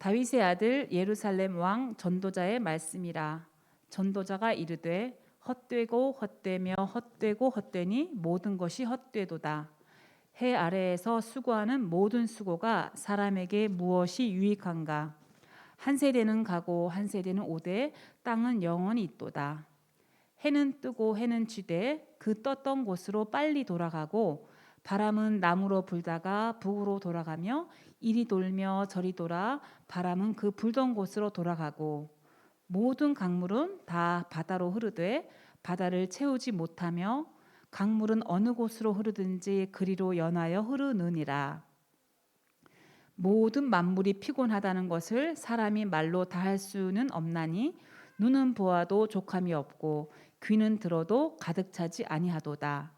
다윗의 아들 예루살렘 왕 전도자의 말씀이라. 전도자가 이르되 헛되고 헛되며 헛되고 헛되니 모든 것이 헛되도다. 해 아래에서 수고하는 모든 수고가 사람에게 무엇이 유익한가? 한 세대는 가고 한 세대는 오되 땅은 영원히 있도다. 해는 뜨고 해는 지되 그 떴던 곳으로 빨리 돌아가고 바람은 남으로 불다가 북으로 돌아가며 이리 돌며 저리 돌아 바람은 그 불던 곳으로 돌아가고 모든 강물은 다 바다로 흐르되 바다를 채우지 못하며 강물은 어느 곳으로 흐르든지 그리로 연하여 흐르느니라. 모든 만물이 피곤하다는 것을 사람이 말로 다 할 수는 없나니 눈은 보아도 족함이 없고 귀는 들어도 가득 차지 아니하도다.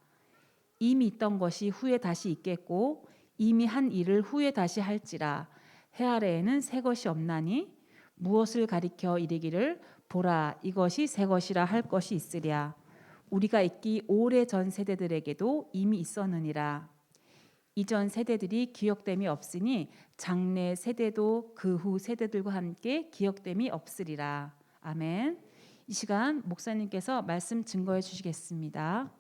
이미 있던 것이 후에 다시 있겠고 이미 한 일을 후에 다시 할지라. 해 아래에는 새 것이 없나니 무엇을 가리켜 이르기를 보라 이것이 새 것이라 할 것이 있으랴. 우리가 있기 오래전 세대들에게도 이미 있었느니라. 이전 세대들이 기억됨이 없으니 장래 세대도 그 후 세대들과 함께 기억됨이 없으리라. 아멘. 이 시간 목사님께서 말씀 증거해 주시겠습니다.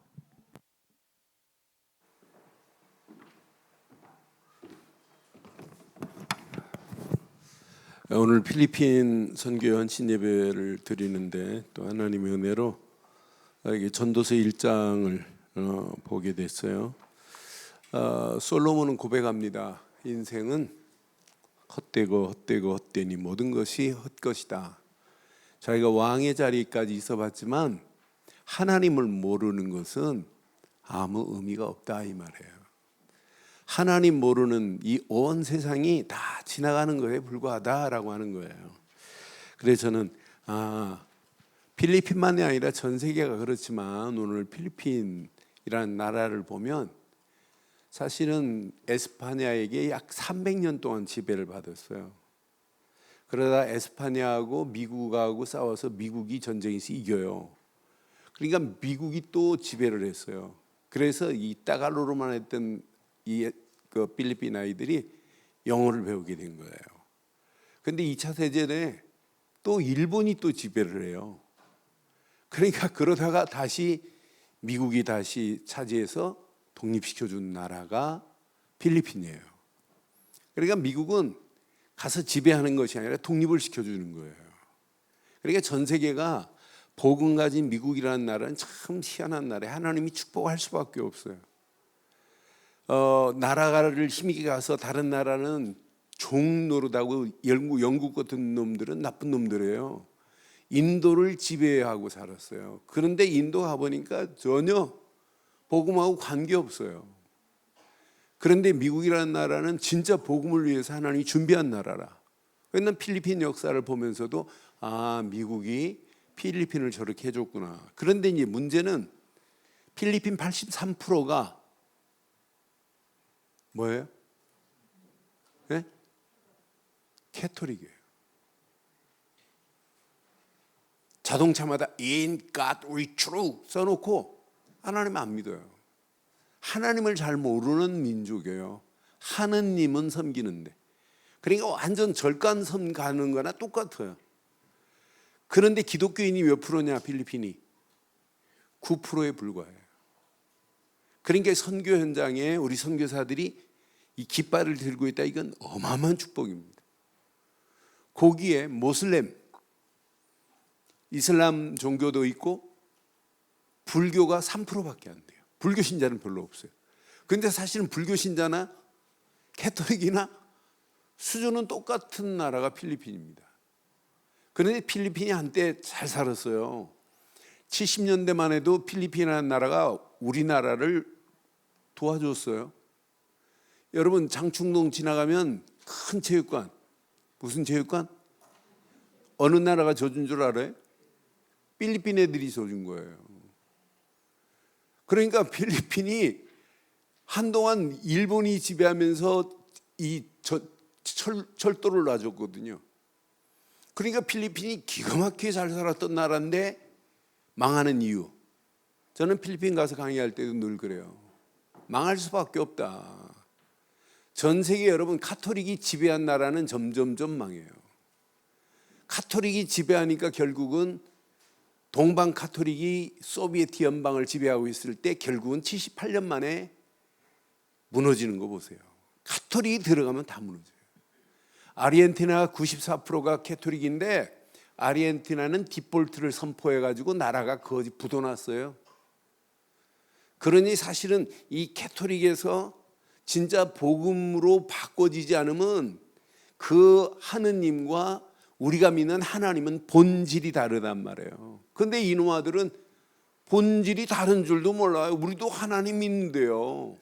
오늘 필리핀 선교 헌신 예배를 드리는데 또 하나님의 은혜로 이게 전도서 1장을 보게 됐어요. 솔로몬은 고백합니다. 인생은 헛되고 헛되고 헛되니 모든 것이 헛것이다. 자기가 왕의 자리까지 있어봤지만 하나님을 모르는 것은 아무 의미가 없다 이 말이에요. 하나님 모르는 이 온 세상이 다 지나가는 것에 불과하다라고 하는 거예요. 그래서 저는 필리핀만이 아니라 전 세계가 그렇지만 오늘 필리핀이라는 나라를 보면 사실은 에스파냐에게 약 300년 동안 지배를 받았어요. 그러다 에스파냐하고 미국하고 싸워서 미국이 전쟁에서 이겨요. 그러니까 미국이 또 지배를 했어요. 그래서 이 따갈로로만 했던 그 필리핀 아이들이 영어를 배우게 된 거예요. 근데 2차 세계에 또 일본이 또 지배를 해요. 그러니까 그러다가 다시 미국이 다시 차지해서 독립시켜준 나라가 필리핀이에요. 그러니까 미국은 가서 지배하는 것이 아니라 독립을 시켜주는 거예요. 그러니까 전 세계가 복음 가진 미국이라는 나라는 참 희한한 나라예요. 하나님이 축복할 수밖에 없어요. 나라를 힘있게 가서 다른 나라는 종 노릇하고 영국 같은 놈들은 나쁜 놈들이에요. 인도를 지배하고 살았어요. 그런데 인도 가보니까 전혀 복음하고 관계없어요. 그런데 미국이라는 나라는 진짜 복음을 위해서 하나님이 준비한 나라라. 그래서 필리핀 역사를 보면서도 미국이 필리핀을 저렇게 해줬구나. 그런데 이제 문제는 필리핀 83%가 뭐예요? 네? 캐토릭이에요. 자동차마다 In God we true 써놓고 하나님 안 믿어요. 하나님을 잘 모르는 민족이에요. 하느님은 섬기는데. 그러니까 완전 절간섬 가는 거나 똑같아요. 그런데 기독교인이 몇 프로냐 필리핀이? 9%에 불과해요. 그러니까 선교 현장에 우리 선교사들이 이 깃발을 들고 있다. 이건 어마어마한 축복입니다. 거기에 모슬렘, 이슬람 종교도 있고 불교가 3%밖에 안 돼요. 불교 신자는 별로 없어요. 그런데 사실은 불교 신자나 캐톨릭이나 수준은 똑같은 나라가 필리핀입니다. 그런데 필리핀이 한때 잘 살았어요. 70년대만 해도 필리핀이라는 나라가 우리나라를 도와줬어요. 여러분 장충동 지나가면 큰 체육관, 무슨 체육관? 어느 나라가 줘준 줄 알아요? 필리핀 애들이 줘준 거예요. 그러니까 필리핀이 한동안 일본이 지배하면서 이 철도를 놔줬거든요. 그러니까 필리핀이 기가 막히게 잘 살았던 나라인데 망하는 이유. 저는 필리핀 가서 강의할 때도 늘 그래요. 망할 수밖에 없다. 전 세계 여러분 카톨릭이 지배한 나라는 점점점 망해요. 카톨릭이 지배하니까 결국은 동방 카톨릭이 소비에트 연방을 지배하고 있을 때 결국은 78년 만에 무너지는 거 보세요. 카톨릭이 들어가면 다 무너져요. 아르헨티나 94%가 캐톨릭인데 아르헨티나는 디폴트를 선포해가지고 나라가 거지 부도났어요. 그러니 사실은 이 캐톨릭에서 진짜 복음으로 바꿔지지 않으면 그 하느님과 우리가 믿는 하나님은 본질이 다르단 말이에요. 근데 이놈아들은 본질이 다른 줄도 몰라요. 우리도 하나님 믿는데요.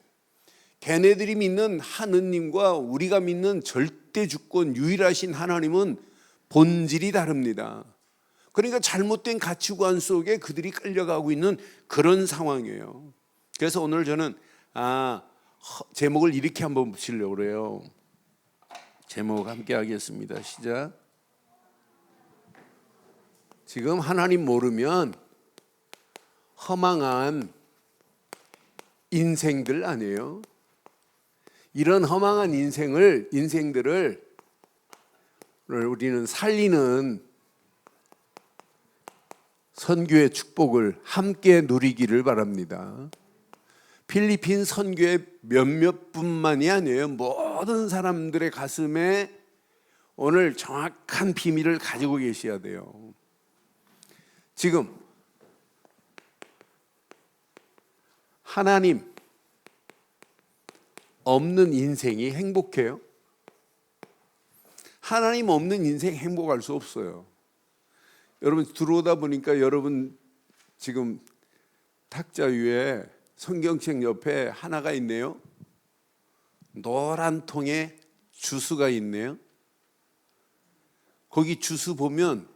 걔네들이 믿는 하느님과 우리가 믿는 절대 주권 유일하신 하나님은 본질이 다릅니다. 그러니까 잘못된 가치관 속에 그들이 끌려가고 있는 그런 상황이에요. 그래서 오늘 저는 제목을 이렇게 한번 붙이려고 그래요. 제목 함께 하겠습니다. 시작. 지금 하나님 모르면 허망한 인생들 아니에요? 이런 허망한 인생들을 우리는 살리는 선교의 축복을 함께 누리기를 바랍니다. 필리핀 선교의 몇몇 분만이 아니에요. 모든 사람들의 가슴에 오늘 정확한 비밀을 가지고 계셔야 돼요. 지금 하나님 없는 인생이 행복해요? 하나님 없는 인생 행복할 수 없어요. 여러분 들어오다 보니까 여러분 지금 탁자 위에 성경책 옆에 하나가 있네요. 노란 통에 주스가 있네요. 거기 주스 보면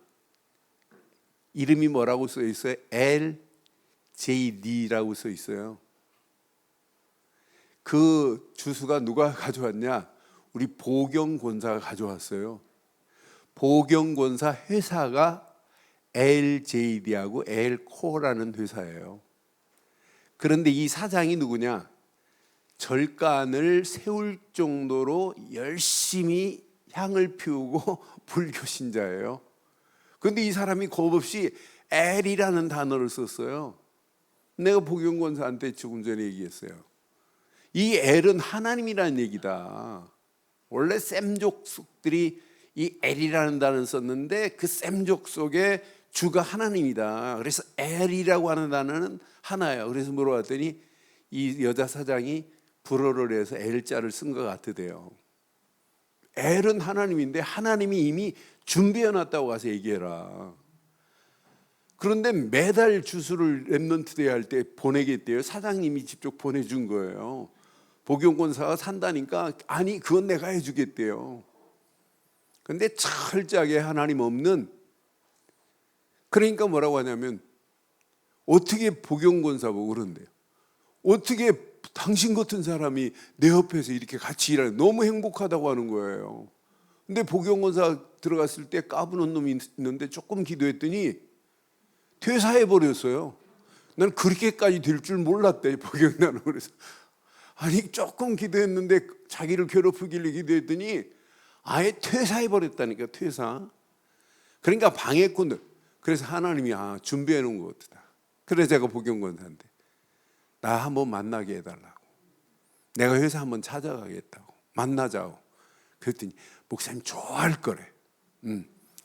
이름이 뭐라고 써 있어요? LJD라고 써 있어요. 그 주스가 누가 가져왔냐? 우리 보경권사가 가져왔어요. 보경권사 회사가 LJD하고 엘코라는 회사예요. 그런데 이 사장이 누구냐? 절간을 세울 정도로 열심히 향을 피우고 불교 신자예요. 그런데 이 사람이 겁없이 L이라는 단어를 썼어요. 내가 보경권사한테 조금 전에 얘기했어요. 이 L은 하나님이라는 얘기다. 원래 셈족속들이 이 L이라는 단어를 썼는데 그 셈족 속에 주가 하나님이다. 그래서 L이라고 하는 단어는 하나예요. 그래서 물어봤더니 이 여자 사장이 불어를 해서 L자를 쓴 것 같으대요. L은 하나님인데 하나님이 이미 준비해놨다고 가서 얘기해라. 그런데 매달 주수를 랩넌트데이 할 때 보내겠대요. 사장님이 직접 보내준 거예요. 복용권사가 산다니까 아니 그건 내가 해주겠대요. 그런데 철저하게 하나님 없는, 그러니까 뭐라고 하냐면 어떻게 복용권사 보고 그런데요. 어떻게 당신 같은 사람이 내 옆에서 이렇게 같이 일하는, 너무 행복하다고 하는 거예요. 근데 복용권사 들어갔을 때 까부는 놈이 있는데 조금 기도했더니 퇴사해버렸어요. 난 그렇게까지 될 줄 몰랐대, 복용나는. 그래서 아니 조금 기도했는데 자기를 괴롭히길래 기도했더니 아예 퇴사해버렸다니까, 퇴사. 그러니까 방해꾼들. 그래서 하나님이 준비해 놓은 것 같다. 그래서 제가 복용권사한테 나 한번 만나게 해달라고, 내가 회사 한번 찾아가겠다고, 만나자고. 그랬더니 목사님 좋아할 거래.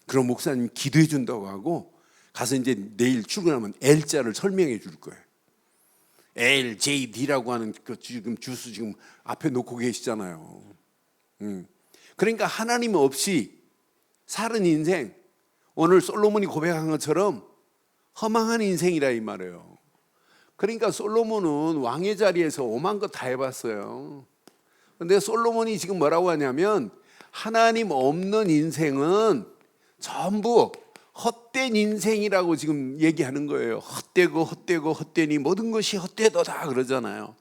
그럼 목사님 기도해 준다고 하고 가서 이제 내일 출근하면 L자를 설명해 줄 거예요. LJD라고 하는 그 지금 주스 지금 앞에 놓고 계시잖아요. 그러니까 하나님 없이 사는 인생, 오늘 솔로몬이 고백한 것처럼 허망한 인생이라 이 말이에요. 그러니까 솔로몬은 왕의 자리에서 오만 거 다 해봤어요. 근데 솔로몬이 지금 뭐라고 하냐면 하나님 없는 인생은 전부 헛된 인생이라고 지금 얘기하는 거예요. 헛되고 헛되고 헛되니 모든 것이 헛되도다 그러잖아요.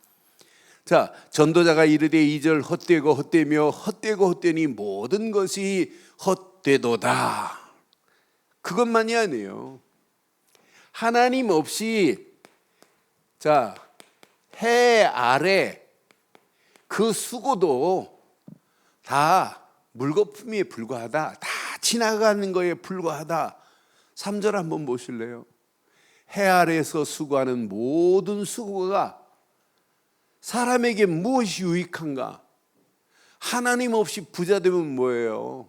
자, 전도자가 이르되 2절 헛되고 헛되며 헛되고 헛되니 모든 것이 헛되도다. 그것만이 아니에요. 하나님 없이, 자, 해 아래 그 수고도 다 물거품에 불과하다. 다 지나가는 거에 불과하다. 3절 한번 보실래요? 해 아래에서 수고하는 모든 수고가 사람에게 무엇이 유익한가? 하나님 없이 부자 되면 뭐예요?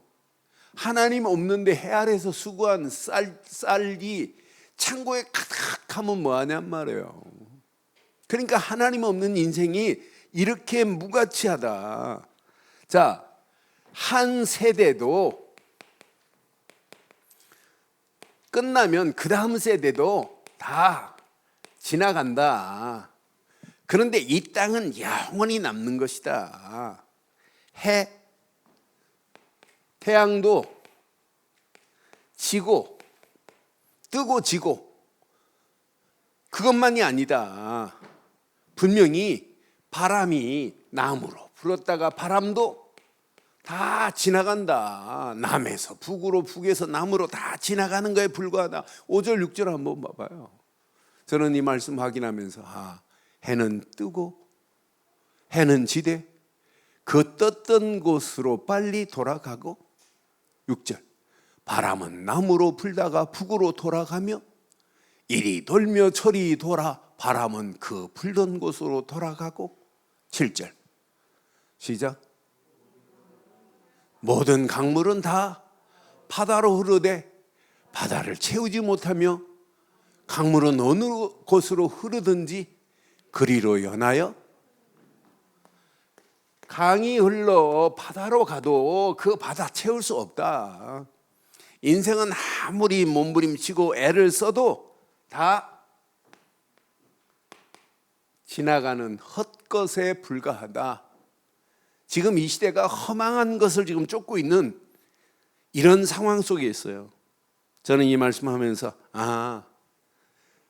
하나님 없는데 해 아래에서 수고한 쌀이 창고에 가득하면 뭐하냔 말이에요. 그러니까 하나님 없는 인생이 이렇게 무가치하다. 자, 한 세대도 끝나면 그 다음 세대도 다 지나간다. 그런데 이 땅은 영원히 남는 것이다. 태양도 지고 뜨고 지고 그것만이 아니다. 분명히 바람이 남으로 불었다가 바람도 다 지나간다. 남에서 북으로 북에서 남으로 다 지나가는 거에 불과하다. 5절 6절 한번 봐봐요. 저는 이 말씀 확인하면서 해는 뜨고 해는 지되 그 떴던 곳으로 빨리 돌아가고 6절 바람은 남으로 불다가 북으로 돌아가며 이리 돌며 저리 돌아 바람은 그 불던 곳으로 돌아가고 7절 시작 모든 강물은 다 바다로 흐르되 바다를 채우지 못하며 강물은 어느 곳으로 흐르든지 그리로 연하여 강이 흘러 바다로 가도 그 바다 채울 수 없다. 인생은 아무리 몸부림치고 애를 써도 다 지나가는 헛것에 불과하다. 지금 이 시대가 허망한 것을 지금 쫓고 있는 이런 상황 속에 있어요. 저는 이 말씀하면서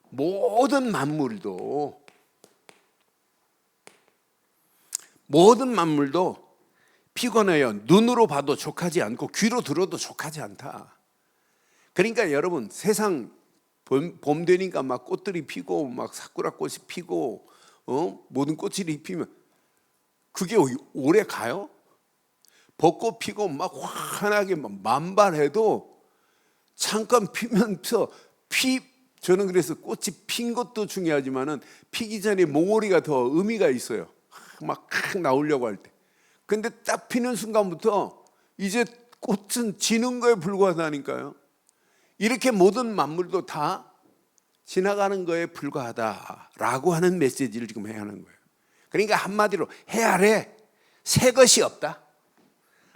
모든 만물도 피곤해요. 눈으로 봐도 족하지 않고 귀로 들어도 족하지 않다. 그러니까 여러분 세상 봄 되니까 막 꽃들이 피고 막 사쿠라꽃이 피고 모든 꽃이 피면 그게 오래 가요? 벚꽃 피고 막 환하게 만발해도 잠깐 피면서 저는 그래서 꽃이 핀 것도 중요하지만은 피기 전에 몽오리가 더 의미가 있어요. 막 나오려고 할 때. 근데 딱 피는 순간부터 이제 꽃은 지는 거에 불과하다니까요. 이렇게 모든 만물도 다 지나가는 거에 불과하다라고 하는 메시지를 지금 해야 하는 거예요. 그러니까 한마디로 해 아래 새 것이 없다.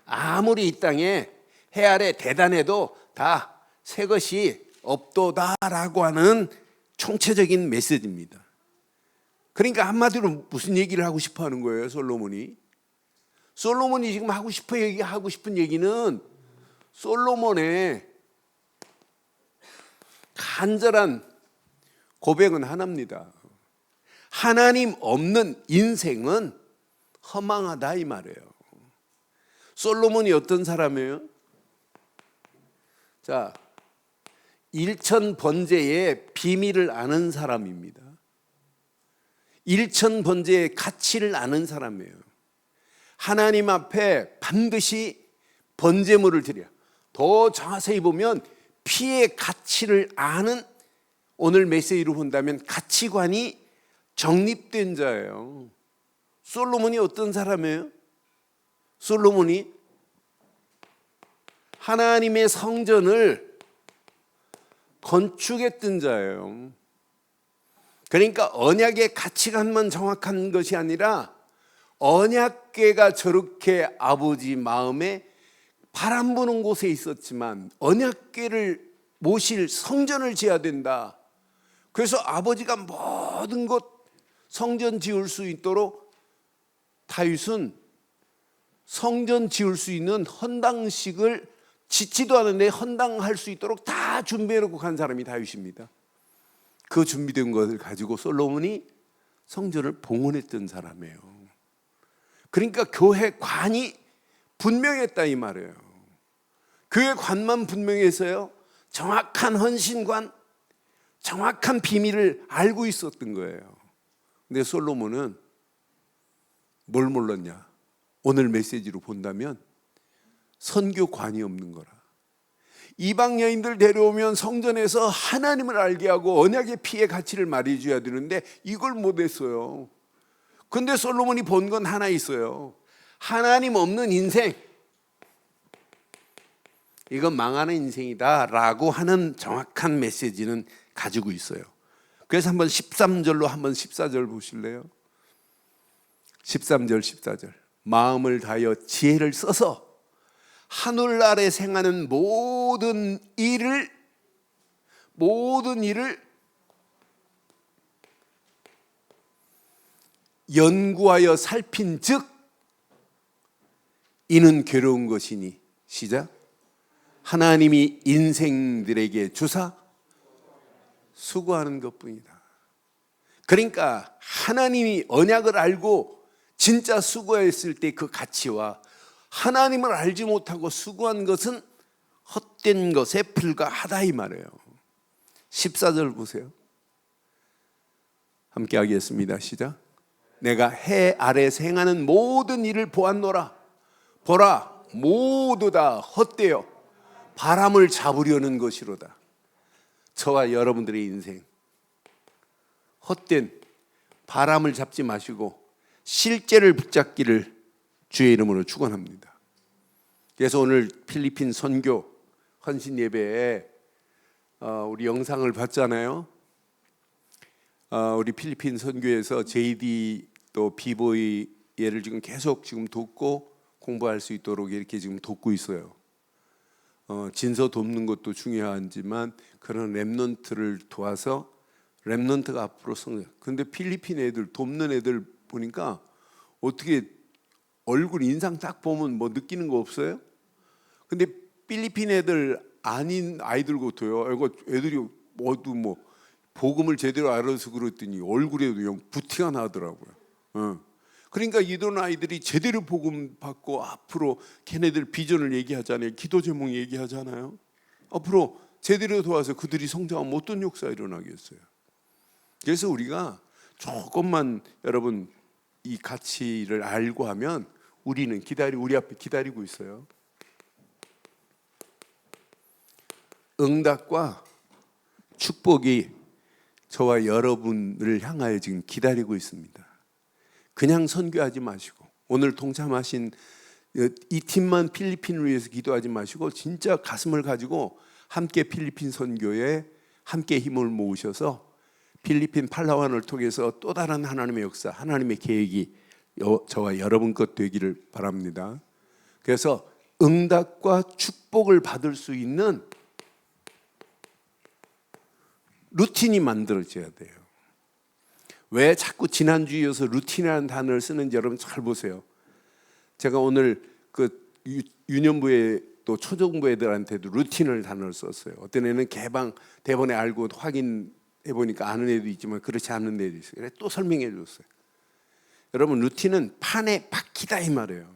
아무리 이 땅에 해 아래 대단해도 다 새 것이 없도다라고 하는 총체적인 메시지입니다. 그러니까 한마디로 무슨 얘기를 하고 싶어 하는 거예요, 솔로몬이 지금 하고 싶은 얘기는 솔로몬의 간절한 고백은 하나입니다. 하나님 없는 인생은 허망하다 이 말이에요. 솔로몬이 어떤 사람이에요? 자, 일천번제의 비밀을 아는 사람입니다. 일천번제의 가치를 아는 사람이에요. 하나님 앞에 반드시 번제물을 드려. 더 자세히 보면 피의 가치를 아는, 오늘 메시지로 본다면 가치관이 정립된 자예요. 솔로몬이 어떤 사람이에요? 솔로몬이 하나님의 성전을 건축했던 자예요. 그러니까 언약의 가치관만 정확한 것이 아니라 언약궤가 저렇게 아버지 마음에 바람 부는 곳에 있었지만 언약궤를 모실 성전을 지어야 된다. 그래서 아버지가 모든 것 성전 지을 수 있도록 다윗은 성전 지을 수 있는 헌당식을 짓지도 않은데 헌당할 수 있도록 다 준비해놓고 간 사람이 다윗입니다. 그 준비된 것을 가지고 솔로몬이 성전을 봉헌했던 사람이에요. 그러니까 교회 관이 분명했다 이 말이에요. 교회 관만 분명해서요 정확한 헌신관, 정확한 비밀을 알고 있었던 거예요. 근데 솔로몬은 뭘 몰랐냐? 오늘 메시지로 본다면 선교관이 없는 거라. 이방 여인들 데려오면 성전에서 하나님을 알게 하고 언약의 피의 가치를 말해줘야 되는데 이걸 못했어요. 근데 솔로몬이 본 건 하나 있어요. 하나님 없는 인생, 이건 망하는 인생이다 라고 하는 정확한 메시지는 가지고 있어요. 그래서 한번 13절로 한번 14절 보실래요? 13절 14절 마음을 다하여 지혜를 써서 하늘나라에 생하는 모든 일을 연구하여 살핀 즉 이는 괴로운 것이니 시작 하나님이 인생들에게 주사 수고하는 것뿐이다. 그러니까 하나님이 언약을 알고 진짜 수고했을 때 그 가치와 하나님을 알지 못하고 수고한 것은 헛된 것에 불과하다 이 말이에요. 14절 보세요. 함께 하겠습니다. 시작. 내가 해 아래에서 행하는 모든 일을 보았노라. 보라 모두 다 헛되어 바람을 잡으려는 것이로다. 저와 여러분들의 인생 헛된 바람을 잡지 마시고 실제를 붙잡기를 주의 이름으로 축원합니다. 그래서 오늘 필리핀 선교 헌신 예배에 우리 영상을 봤잖아요. 우리 필리핀 선교에서 JD 또 비보이 얘를 지금 계속 지금 돕고 공부할 수 있도록 이렇게 지금 돕고 있어요. 진서 돕는 것도 중요하지만 그런 렘넌트를 도와서 렘넌트가 앞으로 성장. 근데 필리핀 애들 돕는 애들 보니까 어떻게 얼굴 인상 딱 보면 뭐 느끼는 거 없어요? 근데 필리핀 애들 아닌 아이들 같아요. 이거 애들이 모두 뭐 복음을 제대로 알아서 그랬더니 얼굴에도 그냥 부티가 나더라고요. 그러니까 이런 아이들이 제대로 복음 받고 앞으로 걔네들 비전을 얘기하잖아요. 기도 제목 얘기하잖아요. 앞으로 제대로 도와서 그들이 성장하면 어떤 역사가 일어나겠어요. 그래서 우리가 조금만 여러분 이 가치를 알고 하면 우리는 우리 앞에 기다리고 있어요. 응답과 축복이 저와 여러분을 향하여 지금 기다리고 있습니다. 그냥 선교하지 마시고 오늘 동참하신 이 팀만 필리핀을 위해서 기도하지 마시고 진짜 가슴을 가지고 함께 필리핀 선교에 함께 힘을 모으셔서 필리핀 팔라완을 통해서 또 다른 하나님의 역사, 하나님의 계획이 저와 여러분 것 되기를 바랍니다. 그래서 응답과 축복을 받을 수 있는 루틴이 만들어져야 돼요. 왜 자꾸 지난주에 이어서 루틴이라는 단어를 쓰는지 여러분 잘 보세요. 제가 오늘 그 유년부에 또 초중부 애들한테도 루틴을 단어를 썼어요. 어떤 애는 개방 대본에 알고 확인해 보니까 아는 애도 있지만 그렇지 않은 애도 있어요. 그래서 또 설명해 줬어요. 여러분 루틴은 판에 박히다 이 말이에요.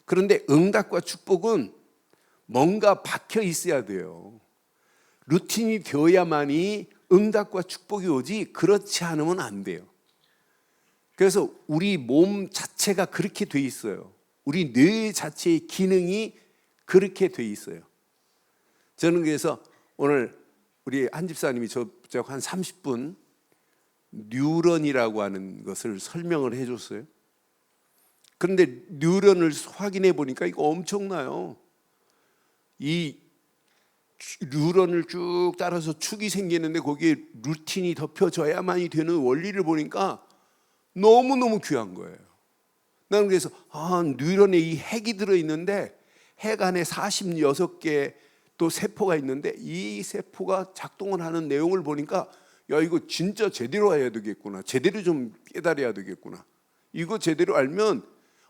그런데 응답과 축복은 뭔가 박혀 있어야 돼요. 루틴이 되어야만이 응답과 축복이 오지 그렇지 않으면 안 돼요. 그래서 우리 몸 자체가 그렇게 돼 있어요. 우리 뇌 자체의 기능이 그렇게 돼 있어요. 저는 그래서 오늘 우리 한 집사님이 저 한 30분 뉴런이라고 하는 것을 설명을 해줬어요. 그런데 뉴런을 확인해 보니까 이거 엄청나요. 이 뉴런을 쭉 따라서 축이 생기는데 거기에 루틴이 덮여져야만이 되는 원리를 보니까 너무너무 귀한 거예요. 나는 그래서 뉴런에 이 핵이 들어있는데 핵 안에 46개 또 세포가 있는데 이 세포가 작동을 하는 내용을 보니까 야 이거 진짜 제대로 해야 되겠구나. 제대로 좀 깨달아야 되겠구나. 이거 제대로 알면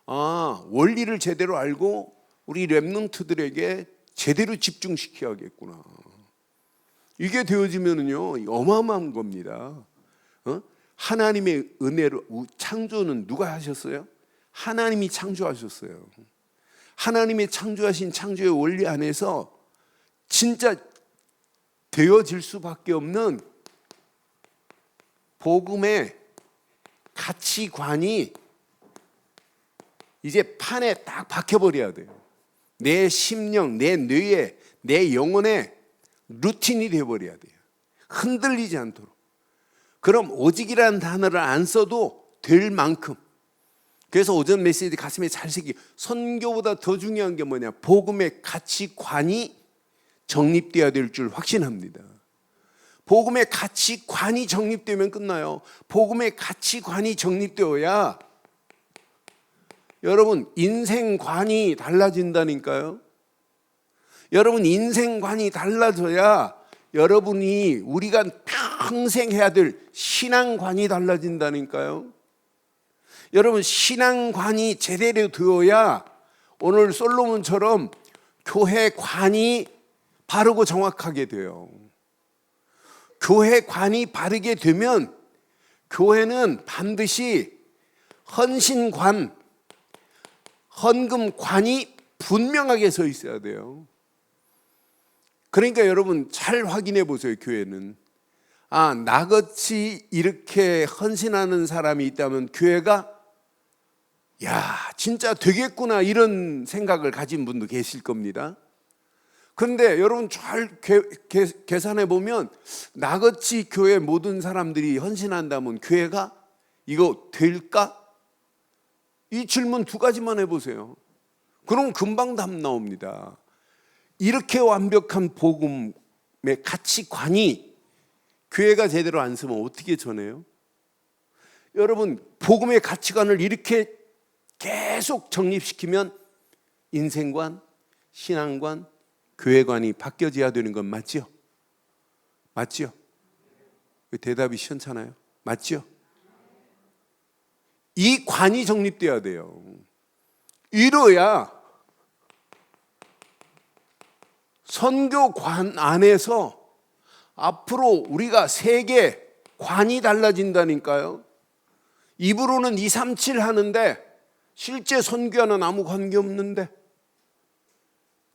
원리를 제대로 알고 우리 렘넌트들에게 제대로 집중시켜야겠구나. 이게 되어지면은요 어마어마한 겁니다. 하나님의 은혜로 창조는 누가 하셨어요? 하나님이 창조하셨어요. 하나님의 창조하신 창조의 원리 안에서 진짜 되어질 수밖에 없는 복음의 가치관이 이제 판에 딱 박혀버려야 돼요. 내 심령, 내 뇌에, 내 영혼에 루틴이 되어버려야 돼요. 흔들리지 않도록. 그럼 오직이라는 단어를 안 써도 될 만큼. 그래서 오전 메시지 가슴에 잘 새기고, 선교보다 더 중요한 게 뭐냐, 복음의 가치관이 정립되어야 될 줄 확신합니다. 복음의 가치관이 정립되면 끝나요. 복음의 가치관이 정립되어야 여러분 인생관이 달라진다니까요. 여러분 인생관이 달라져야 여러분이 우리가 평생 해야 될 신앙관이 달라진다니까요. 여러분 신앙관이 제대로 되어야 오늘 솔로몬처럼 교회관이 바르고 정확하게 돼요. 교회관이 바르게 되면 교회는 반드시 헌신관, 헌금관이 분명하게 서 있어야 돼요. 그러니까 여러분 잘 확인해 보세요. 교회는 나같이 이렇게 헌신하는 사람이 있다면 교회가 진짜 되겠구나 이런 생각을 가진 분도 계실 겁니다. 그런데 여러분 잘 계산해 보면 나같이 교회 모든 사람들이 헌신한다면 교회가 이거 될까? 이 질문 두 가지만 해보세요. 그럼 금방 답 나옵니다. 이렇게 완벽한 복음의 가치관이 교회가 제대로 안 쓰면 어떻게 전해요? 여러분 복음의 가치관을 이렇게 계속 정립시키면 인생관, 신앙관, 교회관이 바뀌어져야 되는 건 맞죠? 맞죠? 대답이 시원찮아요? 맞죠? 이 관이 정립돼야 돼요. 이뤄야 선교관 안에서 앞으로 우리가 세계 관이 달라진다니까요. 입으로는 237 하는데 실제 선교와는 아무 관계없는데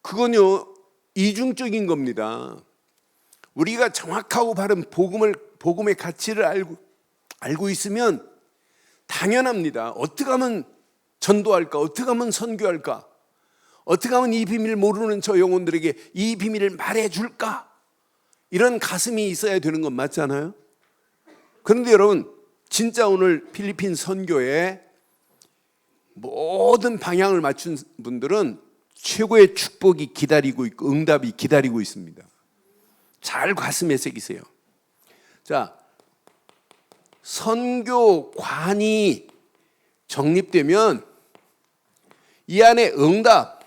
그건요 이중적인 겁니다. 우리가 정확하고 바른 복음의 가치를 알고 있으면 당연합니다. 어떻게 하면 전도할까? 어떻게 하면 선교할까? 어떻게 하면 이 비밀을 모르는 저 영혼들에게 이 비밀을 말해줄까? 이런 가슴이 있어야 되는 건 맞잖아요. 그런데 여러분 진짜 오늘 필리핀 선교에 모든 방향을 맞춘 분들은 최고의 축복이 기다리고 있고 응답이 기다리고 있습니다. 잘 가슴에 새기세요. 자, 선교관이 정립되면 이 안에 응답,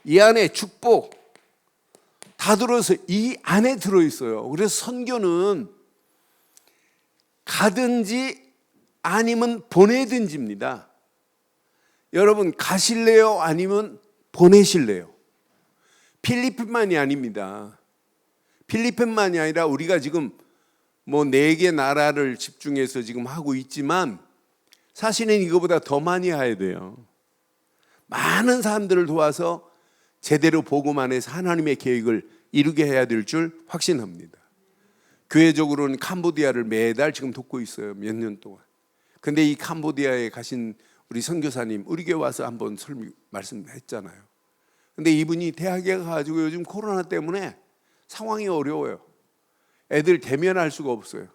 이 안에 축복 다 들어서 이 안에 들어있어요. 그래서 선교는 가든지 아니면 보내든지입니다. 여러분 가실래요? 아니면 보내실래요? 필리핀만이 아닙니다. 필리핀만이 아니라 우리가 지금 뭐 4개 나라를 집중해서 지금 하고 있지만 사실은 이거보다 더 많이 해야 돼요. 많은 사람들을 도와서 제대로 복음 안에서 하나님의 계획을 이루게 해야 될 줄 확신합니다. 교회적으로는 캄보디아를 매달 지금 돕고 있어요. 몇 년 동안. 근데 이 캄보디아에 가신 우리 선교사님 우리 교회 와서 한번 말씀했잖아요. 근데 이분이 대학에 가가지고 요즘 코로나 때문에 상황이 어려워요. 애들 대면할 수가 없어요.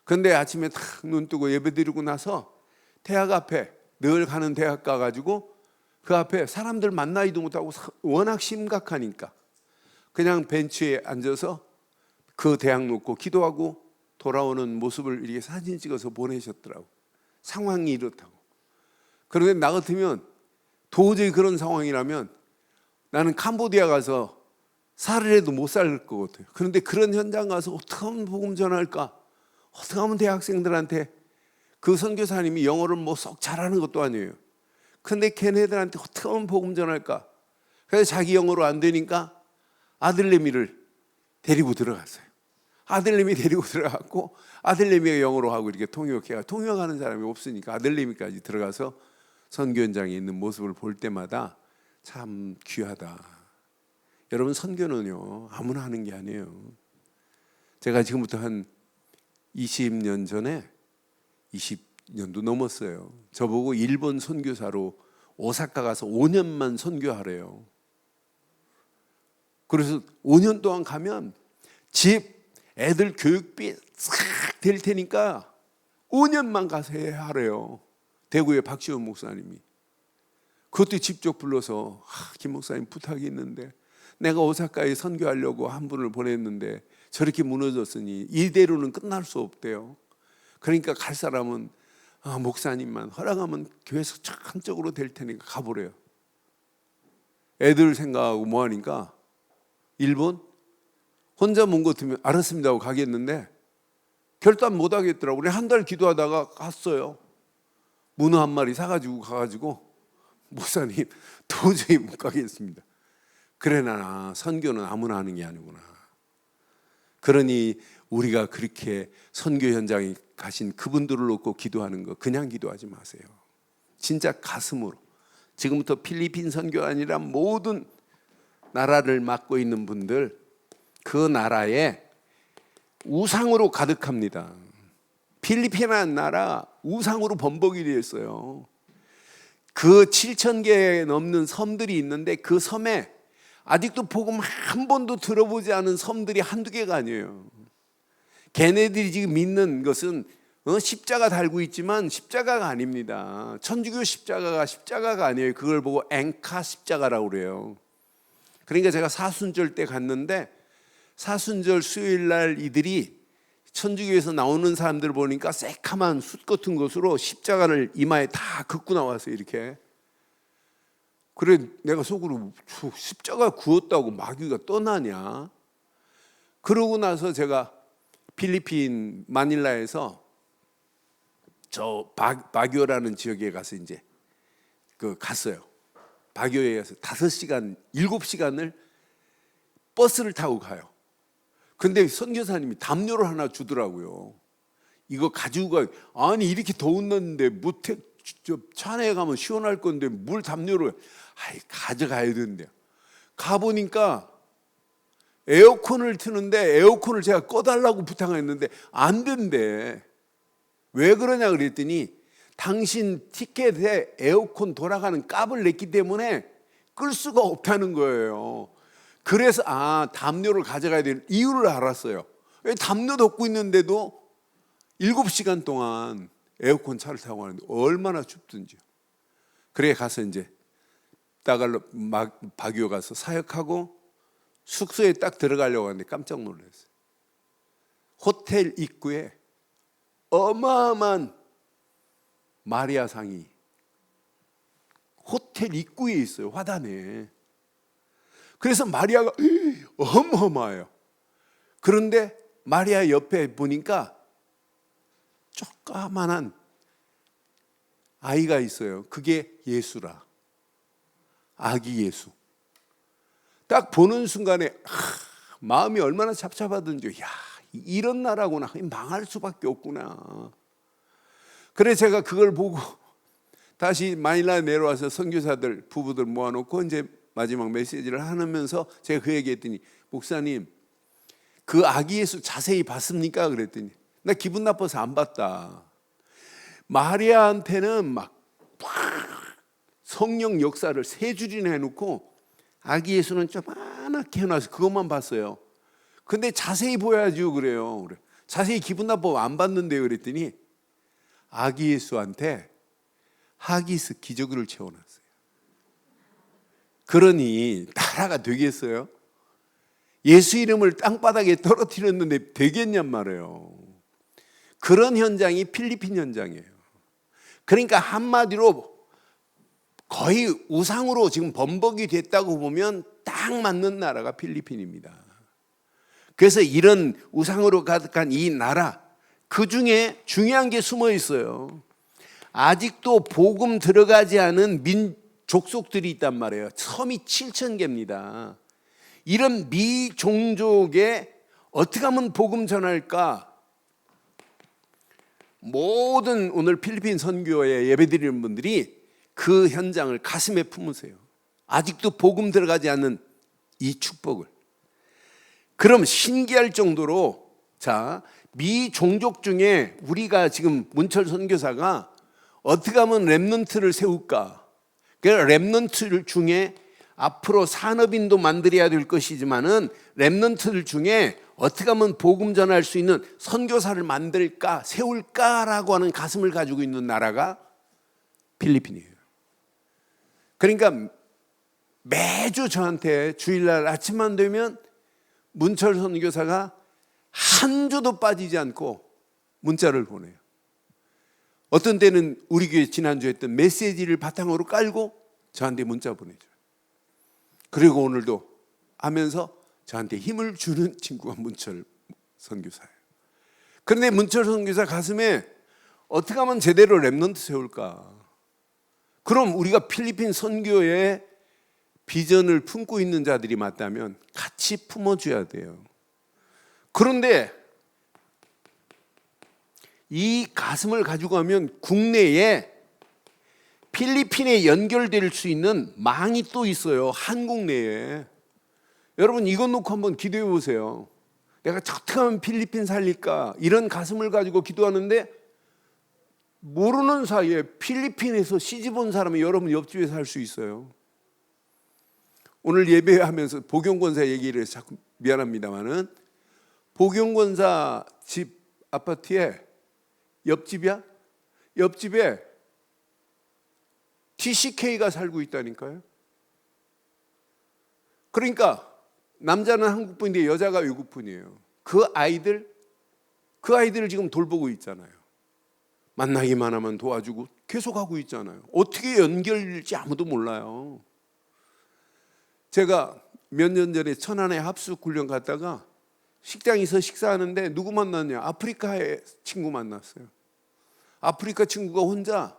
근데 아침에 탁 눈 뜨고 예배 드리고 나서 대학 앞에 늘 가는 대학 가가지고 그 앞에 사람들 만나지도 못하고 워낙 심각하니까 그냥 벤치에 앉아서 그 대학 놓고 기도하고 돌아오는 모습을 이렇게 사진 찍어서 보내셨더라고. 상황이 이렇다고. 그런데 나 같으면 도저히 그런 상황이라면 나는 캄보디아 가서 살으래도 못 살 것 같아요. 그런데 그런 현장 가서 어떻게 하면 복음 전할까? 어떻게 하면 대학생들한테 그 선교사님이 영어를 뭐 썩 잘하는 것도 아니에요. 근데 걔네들한테 어떻게 하면 복음 전할까? 그래서 자기 영어로 안 되니까 아들내미를 데리고 들어갔어요. 아들내미 데리고 들어갔고 아들내미가 영어로 하고 이렇게 통역하는 사람이 없으니까 아들내미까지 들어가서 선교 현장에 있는 모습을 볼 때마다 참 귀하다. 여러분 선교는요 아무나 하는 게 아니에요. 제가 지금부터 한 20년 전에 년도 넘었어요. 저보고 일본 선교사로 오사카 가서 5년만 선교하래요. 그래서 5년 동안 가면 집, 애들 교육비 싹 될 테니까 5년만 가서 해야 하래요. 대구의 박시원 목사님이. 그것도 직접 불러서 김 목사님 부탁이 있는데 내가 오사카에 선교하려고 한 분을 보냈는데 저렇게 무너졌으니 이대로는 끝날 수 없대요. 그러니까 갈 사람은 목사님만 허락하면 교회에서 한쪽으로 될 테니까 가보래요. 애들 생각하고 뭐하니까 일본 혼자 먼 것 같으면 알았습니다 하고 가겠는데 결단 못 하겠더라고. 우리 한 달 기도하다가 갔어요. 문어 한 마리 사가지고 가가지고 목사님 도저히 못 가겠습니다. 그래 나 선교는 아무나 하는 게 아니구나. 그러니 우리가 그렇게 선교 현장에 가신 그분들을 놓고 기도하는 거 그냥 기도하지 마세요. 진짜 가슴으로. 지금부터 필리핀 선교 아니라 모든 나라를 맡고 있는 분들 그 나라에 우상으로 가득합니다. 필리핀이라는 나라 우상으로 범벅이 되어 있어요. 그 7,000개 넘는 섬들이 있는데 그 섬에 아직도 복음 한 번도 들어보지 않은 섬들이 한두 개가 아니에요. 걔네들이 지금 믿는 것은 십자가 달고 있지만 십자가가 아닙니다. 천주교 십자가가 아니에요. 그걸 보고 앵카 십자가라고 그래요. 그러니까 제가 사순절 때 갔는데 사순절 수요일 날 이들이 천주교에서 나오는 사람들 보니까 새카만 숯 같은 것으로 십자가를 이마에 다 긋고 나왔어요. 이렇게. 그래 내가 속으로 십자가 구웠다고 마귀가 떠나냐? 그러고 나서 제가 필리핀 마닐라에서 저 바교라는 지역에 가서 이제 갔어요. 바교에 가서 5시간, 7시간을 버스를 타고 가요. 근데 선교사님이 담요를 하나 주더라고요. 이거 가지고 가. 아니 이렇게 더운 날인데 차 안에 가면 시원할 건데 물 담요를 가져가야 되는데 가보니까 에어컨을 트는데 에어컨을 제가 꺼달라고 부탁했는데 안 된대. 왜 그러냐 그랬더니 당신 티켓에 에어컨 돌아가는 값을 냈기 때문에 끌 수가 없다는 거예요. 그래서 담요를 가져가야 되는 이유를 알았어요. 왜 담요도 없고 있는데도 7시간 동안 에어컨 차를 타고 가는데 얼마나 춥든지요. 그래 가서 이제 따갈로 바교 가서 사역하고 숙소에 딱 들어가려고 하는데 깜짝 놀랐어요. 호텔 입구에 어마어마한 마리아상이 호텔 입구에 있어요. 화단에. 그래서 마리아가 어마어마해요. 그런데 마리아 옆에 보니까 조그만한 아이가 있어요. 그게 예수라. 아기 예수. 딱 보는 순간에 마음이 얼마나 잡잡하던지 이런 나라구나. 망할 수밖에 없구나. 그래 제가 그걸 보고 다시 마닐라에 내려와서 선교사들 부부들 모아놓고 이제 마지막 메시지를 하면서 제가 그 얘기했더니 목사님 그 아기 예수 자세히 봤습니까? 그랬더니 나 기분 나빠서 안 봤다. 마리아한테는 막 성령 역사를 3줄이나 해놓고 아기 예수는 조그맣게 해놔서 그것만 봤어요. 근데 자세히 보여야죠 그래요. 자세히 기분 나빠서 안 봤는데요 그랬더니 아기 예수한테 하기스 기저귀를 채워놨어요. 그러니 나라가 되겠어요? 예수 이름을 땅바닥에 떨어뜨렸는데 되겠냔 말이에요. 그런 현장이 필리핀 현장이에요. 그러니까 한마디로 거의 우상으로 지금 범벅이 됐다고 보면 딱 맞는 나라가 필리핀입니다. 그래서 이런 우상으로 가득한 이 나라, 그 중에 중요한 게 숨어 있어요. 아직도 복음 들어가지 않은 족속들이 있단 말이에요. 섬이 7,000개입니다. 이런 미종족에 어떻게 하면 복음 전할까? 모든 오늘 필리핀 선교에 예배드리는 분들이 그 현장을 가슴에 품으세요. 아직도 복음 들어가지 않는 이 축복을. 그럼 신기할 정도로 미 종족 중에 우리가 지금 문철 선교사가 어떻게 하면 렘넌트를 세울까? 그 렘넌트 중에 앞으로 산업인도 만들어야 될 것이지만은 렘넌트들 중에 어떻게 하면 복음 전할 수 있는 선교사를 만들까, 세울까라고 하는 가슴을 가지고 있는 나라가 필리핀이에요. 그러니까 매주 저한테 주일날 아침만 되면 문철 선교사가 한 주도 빠지지 않고 문자를 보내요. 어떤 때는 우리 교회 지난주에 했던 메시지를 바탕으로 깔고 저한테 문자 보내줘요. 그리고 오늘도 하면서 저한테 힘을 주는 친구가 문철 선교사예요. 그런데 문철 선교사 가슴에 어떻게 하면 제대로 렘넌트 세울까? 그럼 우리가 필리핀 선교의 비전을 품고 있는 자들이 맞다면 같이 품어줘야 돼요. 그런데 이 가슴을 가지고 가면 국내에 필리핀에 연결될 수 있는 망이 또 있어요. 한국 내에. 여러분 이것 놓고 한번 기도해 보세요. 내가 어떻게 하면 필리핀 살릴까? 이런 가슴을 가지고 기도하는데 모르는 사이에 필리핀에서 시집 온 사람이 여러분 옆집에 살 수 있어요. 오늘 예배하면서 복용권사 얘기를 해서 자꾸 미안합니다만은 복용권사 집 아파트에 옆집이야? 옆집에 TCK가 살고 있다니까요. 그러니까 남자는 한국분인데 여자가 외국분이에요. 그 아이들을 지금 돌보고 있잖아요. 만나기만 하면 도와주고 계속 하고 있잖아요. 어떻게 연결될지 아무도 몰라요. 제가 몇 년 전에 천안에 합숙 훈련 갔다가 식당에서 식사하는데 누구 만났냐? 아프리카의 친구 만났어요. 아프리카 친구가 혼자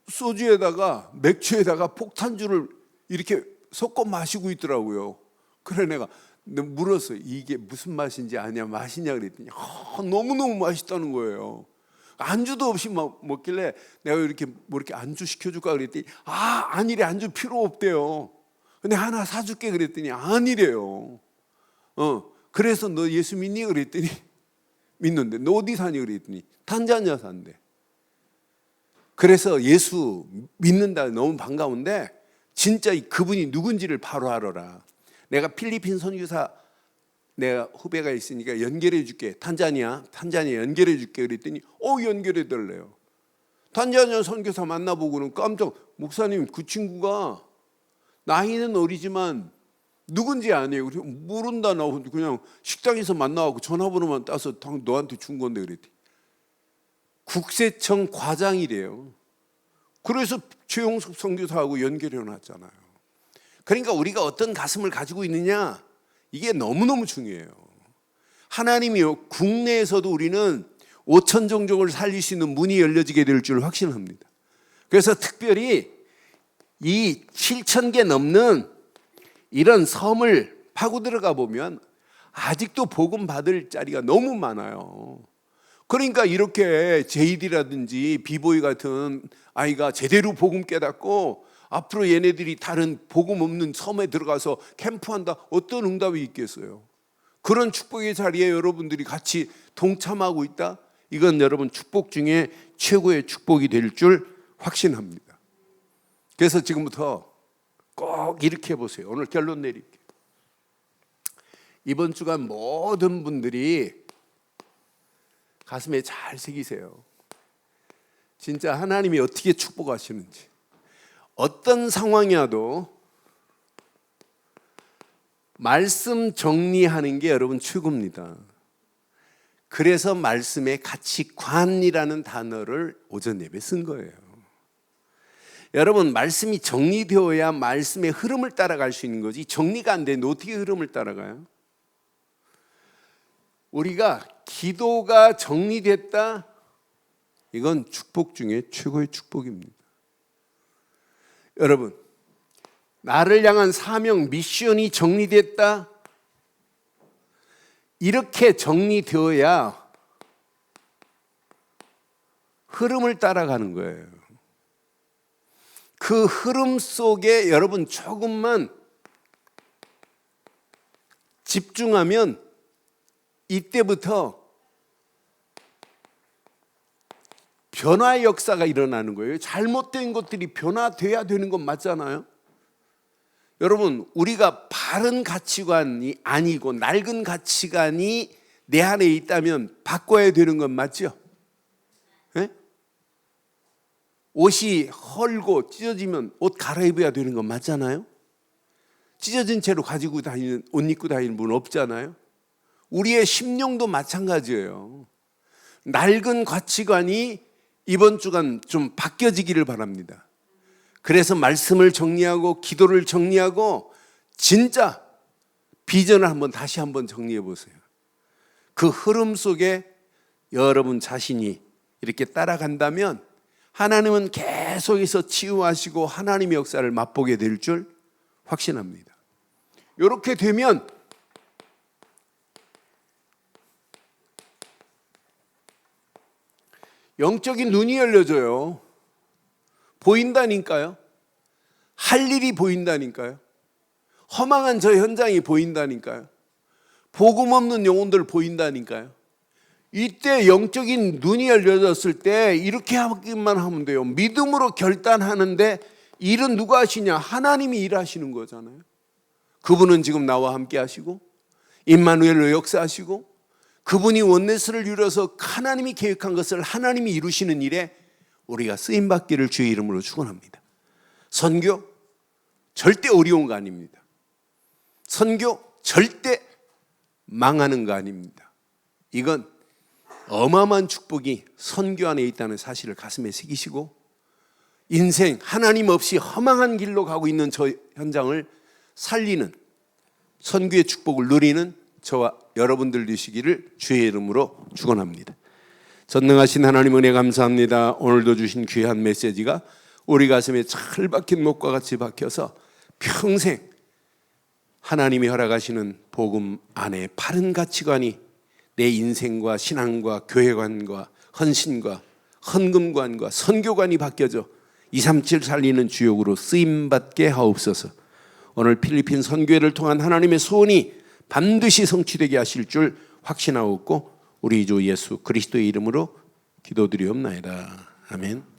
소주에다가 맥주에다가 폭탄주를 이렇게 섞어 마시고 있더라고요. 그래 내가 물었어요. 이게 무슨 맛인지 아냐? 맛이냐 그랬더니 너무너무 맛있다는 거예요. 안주도 없이 먹길래 내가 이렇게 뭐 이렇게 안주 시켜줄까 그랬더니 아니래, 안주 필요 없대요. 근데 하나 사줄게 그랬더니 아니래요. 그래서 너 예수 믿니? 그랬더니 믿는데. 너 어디 사니? 그랬더니 탄자니아 산대. 그래서 예수 믿는다 너무 반가운데 진짜 그분이 누군지를 바로 알아라. 내가 필리핀 선교사 내가 후배가 있으니까 연결해 줄게. 탄자니아 연결해 줄게 그랬더니 연결해 달래요. 탄자니아 선교사 만나보고는 깜짝, 목사님 그 친구가 나이는 어리지만 누군지 아니에요. 모른다. 나 그냥 식당에서 만나고 전화번호만 따서 너한테 준 건데 그랬더니 국세청 과장이래요. 그래서 최용석 선교사하고 연결해 놨잖아요. 그러니까 우리가 어떤 가슴을 가지고 있느냐, 이게 너무너무 중요해요. 하나님이요, 국내에서도 우리는 5천 종족을 살릴 수 있는 문이 열려지게 될 줄 확신합니다. 그래서 특별히 이 7천 개 넘는 이런 섬을 파고 들어가 보면 아직도 복음 받을 자리가 너무 많아요. 그러니까 이렇게 제이디라든지 비보이 같은 아이가 제대로 복음 깨닫고 앞으로 얘네들이 다른 복음 없는 섬에 들어가서 캠프한다, 어떤 응답이 있겠어요? 그런 축복의 자리에 여러분들이 같이 동참하고 있다? 이건 여러분 축복 중에 최고의 축복이 될 줄 확신합니다. 그래서 지금부터 꼭 이렇게 해보세요. 오늘 결론 내릴게요. 이번 주간 모든 분들이 가슴에 잘 새기세요. 진짜 하나님이 어떻게 축복하시는지. 어떤 상황이라도 말씀 정리하는 게 여러분 최고입니다. 그래서 말씀에 가치관이라는 단어를 오전 예배 쓴 거예요. 여러분 말씀이 정리되어야 말씀의 흐름을 따라갈 수 있는 거지, 정리가 안 되는데 어떻게 흐름을 따라가요? 우리가 기도가 정리됐다, 이건 축복 중에 최고의 축복입니다. 여러분, 나를 향한 사명, 미션이 정리됐다, 이렇게 정리되어야 흐름을 따라가는 거예요. 그 흐름 속에 여러분 조금만 집중하면 이때부터 변화의 역사가 일어나는 거예요. 잘못된 것들이 변화돼야 되는 건 맞잖아요. 여러분, 우리가 바른 가치관이 아니고 낡은 가치관이 내 안에 있다면 바꿔야 되는 건 맞죠? 네? 옷이 헐고 찢어지면 옷 갈아입어야 되는 건 맞잖아요. 찢어진 채로 가지고 다니는, 옷 입고 다니는 분 없잖아요. 우리의 심령도 마찬가지예요. 낡은 가치관이 이번 주간 좀 바뀌어지기를 바랍니다. 그래서 말씀을 정리하고 기도를 정리하고 진짜 비전을 다시 한번 정리해 보세요. 그 흐름 속에 여러분 자신이 이렇게 따라간다면 하나님은 계속해서 치유하시고 하나님의 역사를 맛보게 될 줄 확신합니다. 이렇게 되면 영적인 눈이 열려져요. 보인다니까요. 할 일이 보인다니까요. 허망한 저 현장이 보인다니까요. 복음 없는 영혼들 보인다니까요. 이때 영적인 눈이 열려졌을 때 이렇게 하기만 하면 돼요. 믿음으로 결단하는데 일은 누가 하시냐? 하나님이 일하시는 거잖아요. 그분은 지금 나와 함께 하시고 임마누엘로 역사하시고 그분이 원네스를 이루어서 하나님이 계획한 것을 하나님이 이루시는 일에 우리가 쓰임받기를 주의 이름으로 축원합니다. 선교 절대 어려운 거 아닙니다. 선교 절대 망하는 거 아닙니다. 이건 어마어마한 축복이 선교 안에 있다는 사실을 가슴에 새기시고 인생 하나님 없이 허망한 길로 가고 있는 저 현장을 살리는 선교의 축복을 누리는 저와 여러분들 되시기를 주의 이름으로 축원합니다. 전능하신 하나님 은혜 감사합니다. 오늘도 주신 귀한 메시지가 우리 가슴에 잘 박힌 목과 같이 박혀서 평생 하나님이 허락하시는 복음 안에 바른 가치관이 내 인생과 신앙과 교회관과 헌신과 헌금관과 선교관이 바뀌어져 237 살리는 주역으로 쓰임받게 하옵소서. 오늘 필리핀 선교회를 통한 하나님의 소원이 반드시 성취되게 하실 줄 확신하옵고 우리 주 예수 그리스도의 이름으로 기도드리옵나이다. 아멘.